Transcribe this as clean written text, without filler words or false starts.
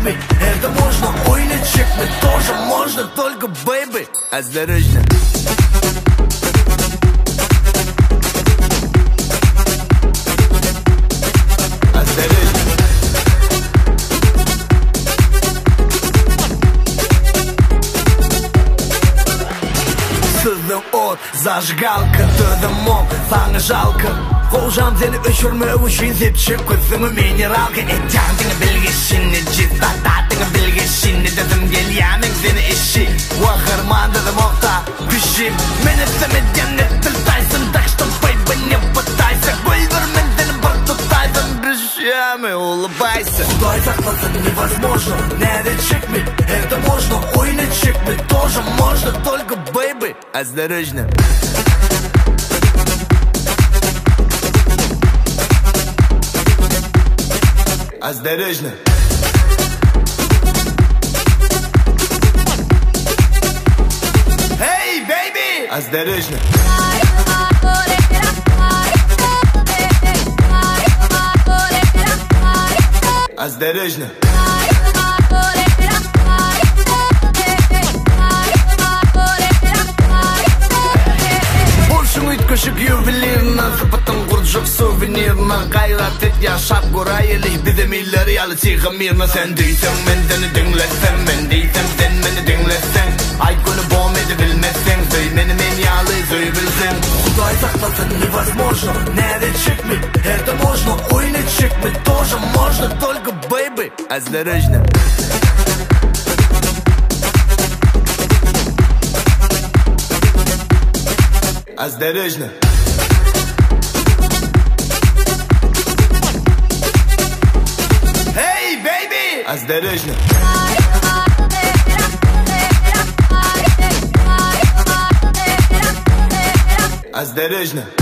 me. Это можно, ой, не check me. Тоже можно, только, baby, осторожно. Зажигалка, дымом, саңа жалко. Қолжам сені өшірмеу үшін сепші көзімі минералка. Этяңдыңы білгешіне, жестататыңы білгешіне. Дедім кел яның сені іші, уақырмандыды моқта күшім. Мені сімеден еттіл тайсын, так что baby не пытайся. Гүлбірмен сені бір тұтайсын, друзьями улыбайся. Құдай сақласын невозможно, не check me. Это можно, ой, не check me. Тоже можно, только baby, осторожно. Осторожно. Hey, baby! Осторожно. Осторожно. Көшік ювелирна, запатын құрт жоқ сувенирна. Қайрат ет яшап көрайылы, бідемейлер ялы тиғы мирна. Сен дейсің, мен сені дүңлесің, мен дейсің, сен мені дүңлесің. Ай күні болмайды білмесің, сөй мені мен ялы сөй білсің. Құдай сақласын невозможно, не check me. Это можно, ой, не check me. Тоже можно, только baby, осторожно. Осторожно. Hey, baby! Осторожно. Осторожно.